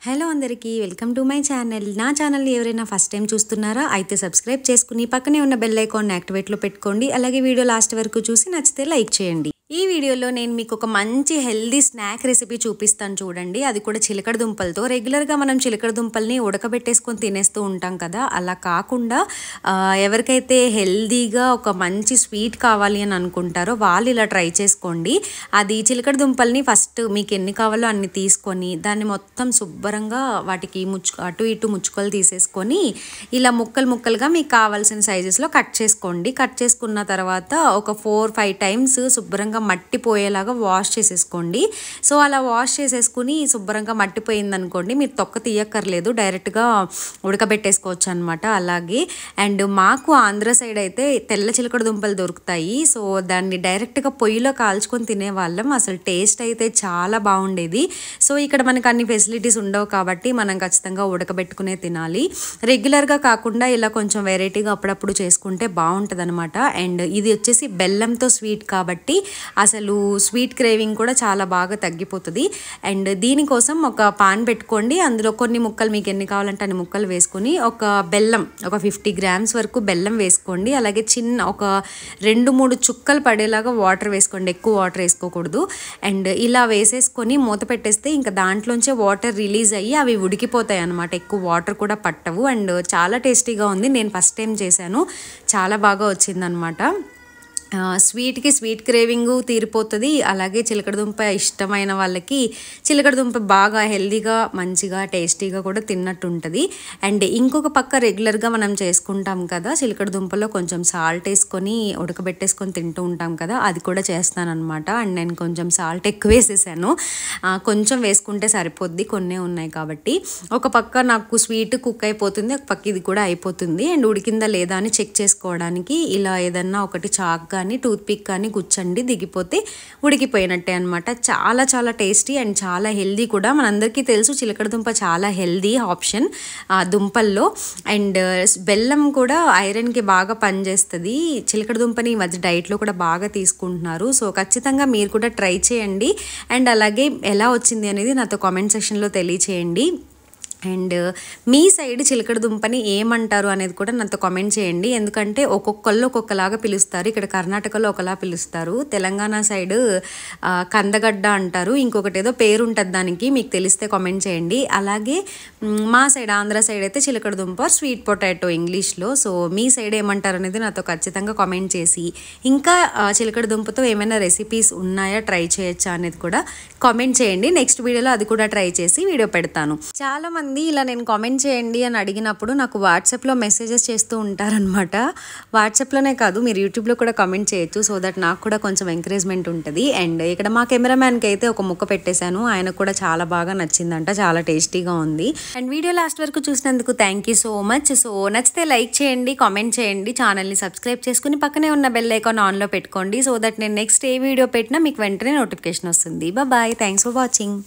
Hello అందరికీ welcome to my channel. నా ఛానల్ని ఎవరైనా ఫస్ట్ టైం చూస్తున్నారా అయితే సబ్స్క్రైబ్ చేసుకుని పక్కనే ఉన్న బెల్ ఐకాన్ని యాక్టివేట్లో పెట్టుకోండి. అలాగే వీడియో లాస్ట్ వరకు చూసి నచ్చితే లైక్ చేయండి. ఈ వీడియోలో నేను మీకు ఒక మంచి హెల్దీ స్నాక్ రెసిపీ చూపిస్తాను చూడండి. అది కూడా చిలకడ దుంపలతో. రెగ్యులర్గా మనం చిలకడ దుంపల్ని ఉడకబెట్టేసుకొని తినేస్తూ ఉంటాం కదా, అలా కాకుండా ఎవరికైతే హెల్దీగా ఒక మంచి స్వీట్ కావాలి అని అనుకుంటారో వాళ్ళు ఇలా ట్రై చేసుకోండి. అది చిలకడ దుంపల్ని ఫస్ట్ మీకు ఎన్ని కావాలో అన్ని తీసుకొని దాన్ని మొత్తం శుభ్రంగా వాటికి అటు ఇటు ముచ్చుకలు తీసేసుకొని ఇలా ముక్కలుగా మీకు కావాల్సిన సైజెస్లో కట్ చేసుకోండి. కట్ చేసుకున్న తర్వాత ఒక 4-5 టైమ్స్ శుభ్రంగా మట్టి పోయేలాగా వాష్ చేసేసుకోండి. సో అలా వాష్ చేసేసుకుని శుభ్రంగా మట్టిపోయింది అనుకోండి, మీరు తొక్క తీయక్కర్లేదు, డైరెక్ట్గా ఉడకబెట్టేసుకోవచ్చు అనమాట. అలాగే అండ్ మాకు ఆంధ్ర సైడ్ అయితే తెల్ల చిలకడ దుంపలు దొరుకుతాయి. సో దాన్ని డైరెక్ట్గా పొయ్యిలో కాల్చుకొని తినేవాళ్ళం. అసలు టేస్ట్ అయితే చాలా బాగుండేది. సో ఇక్కడ మనకు అన్ని ఫెసిలిటీస్ ఉండవు కాబట్టి మనం ఖచ్చితంగా ఉడకబెట్టుకునే తినాలి. రెగ్యులర్గా కాకుండా ఇలా కొంచెం వెరైటీగా అప్పుడప్పుడు చేసుకుంటే బాగుంటుంది అనమాట. అండ్ ఇది వచ్చేసి బెల్లంతో స్వీట్ కాబట్టి అసలు స్వీట్ క్రేవింగ్ కూడా చాలా బాగా తగ్గిపోతుంది. అండ్ దీనికోసం ఒక పాన్ పెట్టుకోండి. అందులో కొన్ని ముక్కలు మీకు ఎన్ని కావాలంటే అన్ని ముక్కలు వేసుకొని ఒక బెల్లం ఒక 50 గ్రామ్స్ వరకు బెల్లం వేసుకోండి. అలాగే చిన్న ఒక 2-3 చుక్కలు పడేలాగా వాటర్ వేసుకోండి, ఎక్కువ వాటర్ వేసుకోకూడదు. అండ్ ఇలా వేసేసుకొని మూత పెట్టేస్తే ఇంకా దాంట్లోంచే వాటర్ రిలీజ్ అయ్యి అవి ఉడికిపోతాయి అనమాట. ఎక్కువ వాటర్ కూడా పట్టవు. అండ్ చాలా టేస్టీగా ఉంది. నేను ఫస్ట్ టైం చేశాను, చాలా బాగా వచ్చిందనమాట. స్వీట్కి స్వీట్ క్రేవింగ్ తీరిపోతుంది. అలాగే చిలకడదుంప ఇష్టమైన వాళ్ళకి చిలకడదుంప బాగా హెల్దీగా మంచిగా టేస్టీగా కూడా తిన్నట్టు ఉంటుంది. అండ్ ఇంకొక పక్క రెగ్యులర్గా మనం చేసుకుంటాం కదా, చిలకడదుంపలో కొంచెం సాల్ట్ వేసుకొని ఉడకబెట్టేసుకొని తింటూ ఉంటాం కదా, అది కూడా చేస్తానన్నమాట. అండ్ నేను కొంచెం సాల్ట్ ఎక్కువ వేసేసాను, కొంచెం వేసుకుంటే సరిపోద్ది, కొన్నే ఉన్నాయి కాబట్టి. ఒక పక్క నాకు స్వీట్ కుక్ అయిపోతుంది, ఒక పక్క ఇది కూడా అయిపోతుంది. అండ్ ఉడికిందా లేదా అని చెక్ చేసుకోవడానికి ఇలా ఏదన్నా ఒకటి చాక్ కానీ టూత్ పిక్ కానీ గుచ్చండి, దిగిపోతే ఉడికిపోయినట్టే అనమాట. చాలా చాలా టేస్టీ అండ్ చాలా హెల్దీ కూడా. మనందరికీ తెలుసు చిలకడ దుంప చాలా హెల్దీ ఆప్షన్ దుంపల్లో. అండ్ బెల్లం కూడా ఐరన్కి బాగా పనిచేస్తుంది. చిలకడ దుంపని ఈ మధ్య డైట్లో కూడా బాగా తీసుకుంటున్నారు. సో ఖచ్చితంగా మీరు కూడా ట్రై చేయండి. అండ్ అలాగే ఎలా వచ్చింది అనేది నాతో కామెంట్ సెక్షన్లో తెలియచేయండి. అండ్ మీ సైడ్ చిలకడ దుంపని ఏమంటారు అనేది కూడా నాతో కామెంట్ చేయండి. ఎందుకంటే ఒక్కొక్కళ్ళు ఒక్కొక్కలాగా పిలుస్తారు. ఇక్కడ కర్ణాటకలో ఒకలా పిలుస్తారు, తెలంగాణ సైడ్ కందగడ్డ అంటారు, ఇంకొకటి ఏదో పేరు ఉంటుంది దానికి, మీకు తెలిస్తే కామెంట్ చేయండి. అలాగే మా సైడ్ ఆంధ్ర సైడ్ అయితే చిలకడ దుంప స్వీట్ పొటాటో ఇంగ్లీష్లో. సో మీ సైడ్ ఏమంటారు అనేది నాతో ఖచ్చితంగా కామెంట్ చేసి, ఇంకా చిలకడ దుంపతో ఏమైనా రెసిపీస్ ఉన్నాయా, ట్రై చేయొచ్చా అనేది కూడా కామెంట్ చేయండి. నెక్స్ట్ వీడియోలో అది కూడా ట్రై చేసి వీడియో పెడతాను. చాలామంది ఇలా నేను కామెంట్ చేయండి అని అడిగినప్పుడు నాకు వాట్సాప్లో మెసేజెస్ చేస్తూ ఉంటారనమాట. వాట్సాప్లోనే కాదు, మీరు యూట్యూబ్లో కూడా కామెంట్ చేయొచ్చు, సో దట్ నాకు కూడా కొంచెం ఎంకరేజ్మెంట్ ఉంటుంది. అండ్ ఇక్కడ మా కెమెరామ్యాన్కి అయితే ఒక ముక్క పెట్టేశాను, ఆయనకు కూడా చాలా బాగా నచ్చిందంట, చాలా టేస్టీగా ఉంది. అండ్ వీడియో లాస్ట్ వరకు చూసినందుకు thank you so much. So నచ్చితే లైక్ చేయండి, కామెంట్ చేయండి, ఛానల్ని సబ్స్క్రైబ్ చేసుకుని పక్కనే ఉన్న బెల్ ఐకాన్ ఆన్లో పెట్టుకోండి. సో దట్ నేను నెక్స్ట్ ఏ వీడియో పెట్టినా మీకు వెంటనే నోటిఫికేషన్ వస్తుంది. Bye, thanks for watching.